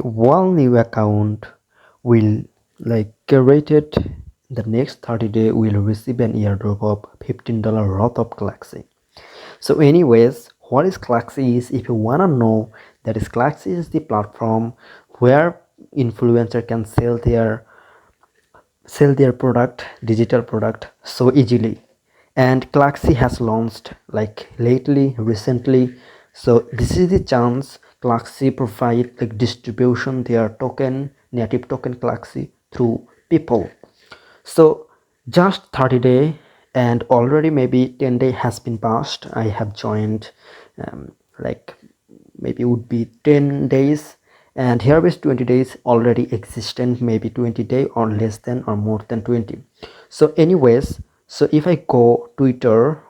One new account will like created the next 30 day will receive an airdrop of $15 worth of Calaxy. So anyways, what is Calaxy is, if you wanna know, that is Calaxy is the platform where influencer can sell their product, digital product, so easily. And Calaxy has launched like recently. So this is the chance Calaxy provide like distribution their token, native token Calaxy through people. So just 30 day, and already maybe 10 day has been passed. I have joined like maybe would be 10 days, and here is 20 days already existent, maybe 20 day or less than or more than 20. So anyways, so if I go Twitter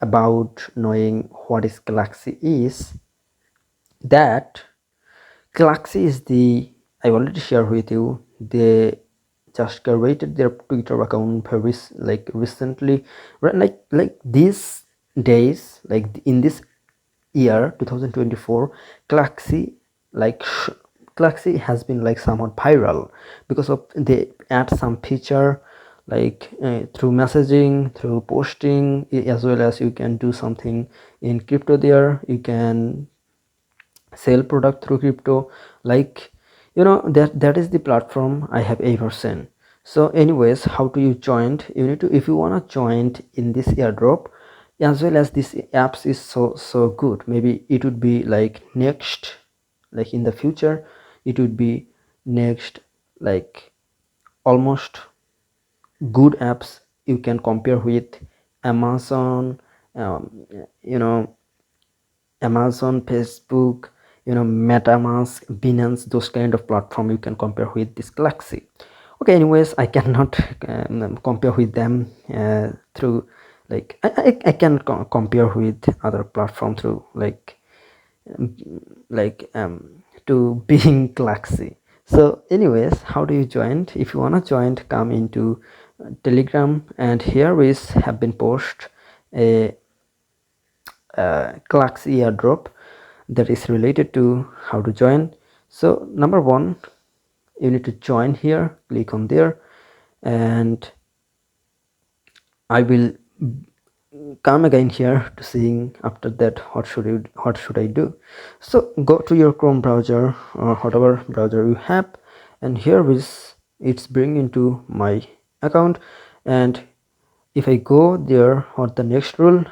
about knowing what is Galaxy is, that Galaxy is the, I already shared with you, they just created their Twitter account very like recently, right? Like these days, like in this year 2024, Galaxy like Galaxy has been like somewhat viral because of they add some feature like through messaging, through posting, as well as you can do something in crypto there. You can sell product through crypto, like that is the platform I have ever seen. So anyways, how do you join? You need to, if you want to join in this airdrop, as well as this apps is so good, maybe it would be like next, like in the future it would be next, like almost good apps you can compare with Amazon, um, you know Amazon, Facebook, MetaMask, Binance, those kind of platform you can compare with this Galaxy. Okay, anyways, I cannot compare with them through like I can compare with other platform through um, to being Galaxy. So anyways, how do you join? If you wanna join, come into Telegram, and here is have been post a Calaxy Airdrop that is related to how to join. So number one, you need to join here, click on there, and I will come again here to seeing after that what should I do. So go to your Chrome browser or whatever browser you have, and here is it's bring into my account. And if I go there, what the next rule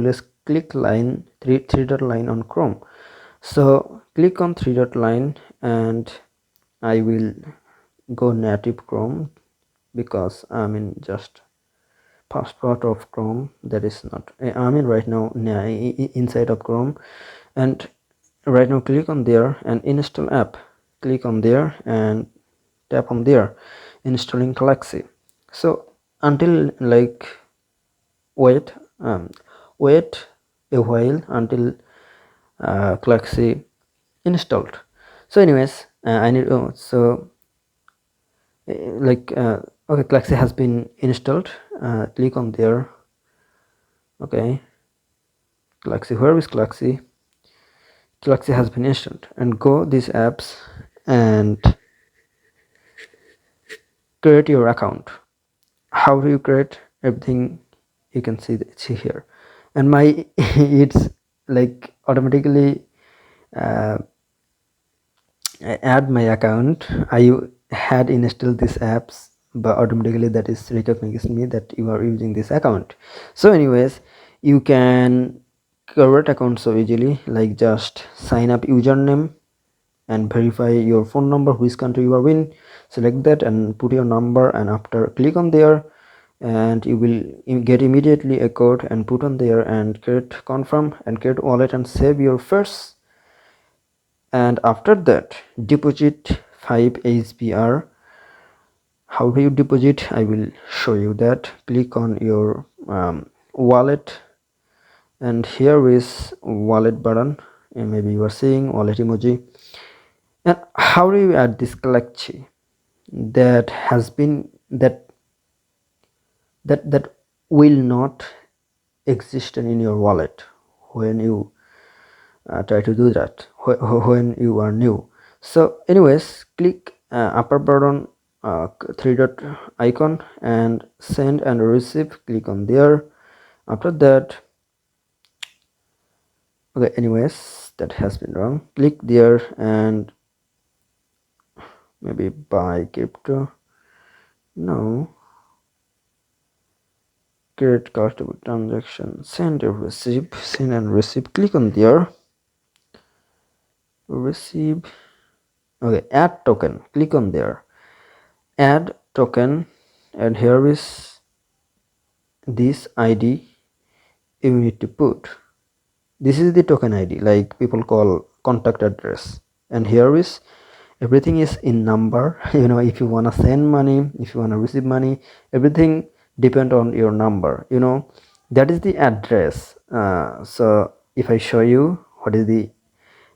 is click line three dot line on Chrome. So click on three dot line, and I will go native Chrome because I'm in just passport of Chrome. That is not, I'm in right now inside of Chrome. And right now click on there and install app, click on there and tap on there, installing Galaxy. So until like wait um, wait a while until Galaxy installed. So anyways, I need okay, Galaxy has been installed. Click on there. Okay, Galaxy, where is Galaxy? Galaxy has been installed, and go these apps and create your account. How do you create? Everything you can see here, and my it's like automatically uh, I add my account. I had installed these apps, but automatically that is recognizing me that you are using this account. So anyways, you can create account so easily, like just sign up username and verify your phone number, which country you are in, select that and put your number, and after click on there, and you will get immediately a code and put on there and create confirm and create wallet and save your first. And after that deposit 5 HBR. How do you deposit? I will show you that. Click on your wallet, and here is wallet button, and maybe you are seeing wallet emoji. And how do you add this Galaxy that has been that will not exist in your wallet when you try to do that when you are new? So anyways, click upper button, three dot icon, and send and receive, click on there. After that, okay, anyways, that has been wrong, click there and maybe buy crypto. No, create custom transaction, send and receive, send and receive, click on there, receive. Okay, add token, click on there, add token, and here is this ID you need to put. This is the token ID, like people call contact address, and here is everything is in number. If you want to send money, if you want to receive money, everything depend on your number. That is the address. So if I show you what is the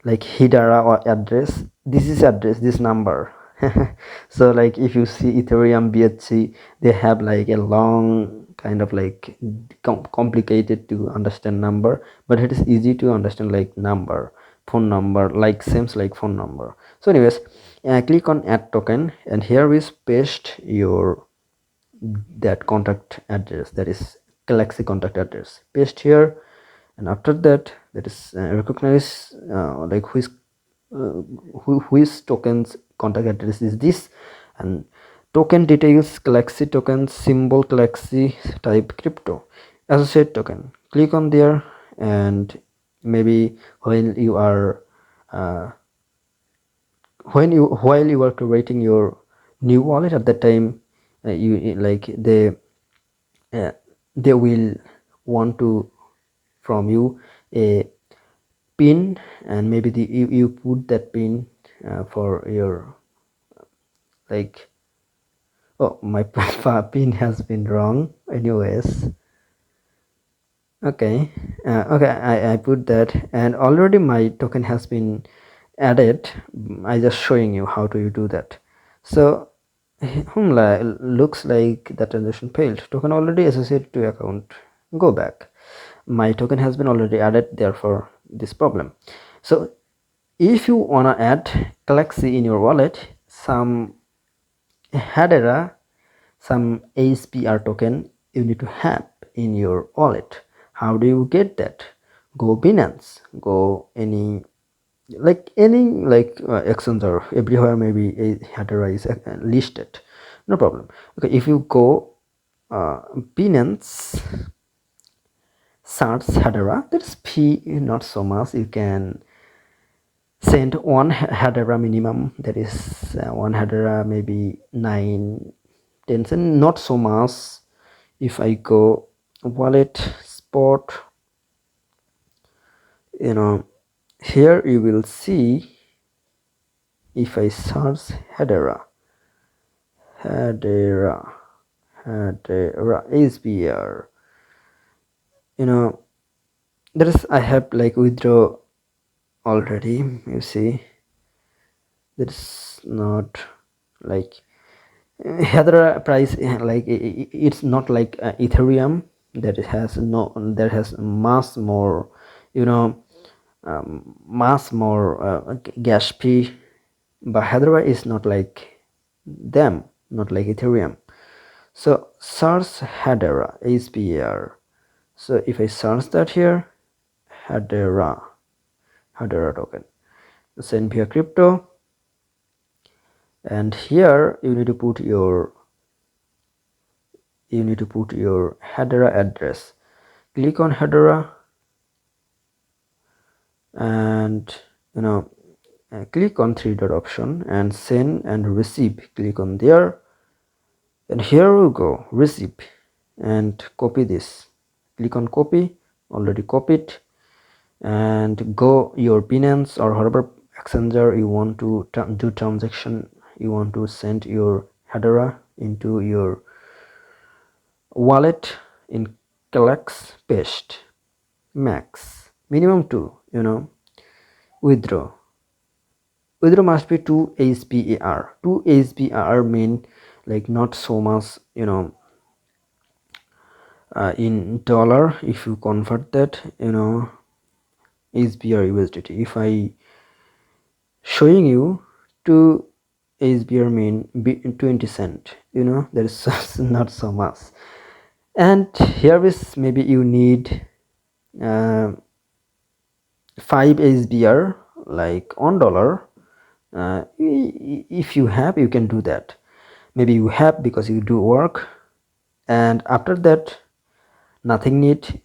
like Hidara or address, this is address, this number. So like if you see Ethereum, BHC, they have like a long kind of like complicated to understand number, but it is easy to understand like number, phone number, like seems like phone number. So anyways, click on add token, and here is paste your that contact address, that is Calaxy contact address, paste here. And after that, that is recognize like which tokens contact address is this, and token details Calaxy token, symbol Calaxy, type crypto, associate token, click on there. And maybe when you are while you are creating your new wallet, at that time you like uh, they will want to from you a pin, and maybe you put that pin for your like, oh, my pin has been wrong. Anyways, okay, okay, I put that, and already my token has been added. I just showing you how do you do that. So looks like the transaction failed, token already associated to account, go back. My token has been already added, therefore this problem. So if you wanna add Galaxy in your wallet, some Hedera, some ASPR token you need to have in your wallet. How do you get that? Go Binance, go any exchange or everywhere, maybe a Hedera is listed, no problem. Okay, if you go Binance, search Hedera, that's fee not so much. You can send one Hedera minimum, that is one Hedera maybe 9 10 cents, not so much. If I go wallet spot, here you will see, if I search Hedera SBR, that is I have like withdraw already. You see, that's not like Hedera price, like it's not like Ethereum that it has no, that has much more, you know much more gas fee, but Hedera is not like them, not like Ethereum. So search Hedera HBR. So if I search that here, Hedera token, send via crypto, and here you need to put your Hedera address. Click on Hedera, and click on three dot option, and send and receive, click on there. And here we go, receive, and copy this, click on copy, already copied. And go your Binance or whatever exchanger you want to do transaction, you want to send your Hedera into your wallet in Calax, paste, max minimum 2, withdraw must be 2 ASPAR. 2 ASPAR mean like not so much, in dollar. If you convert that, ASPR USDT, if I showing you 2 SBR mean 20 cent, there is not so much. And here is maybe you need uh, 5 SBR, like $1. If you have, you can do that. Maybe you have because you do work, and after that nothing need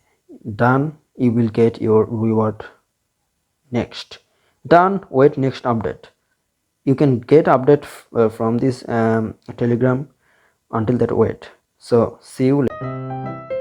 done, you will get your reward. Next, done, wait next update. You can get update from this telegram. Until that, wait. So see you later.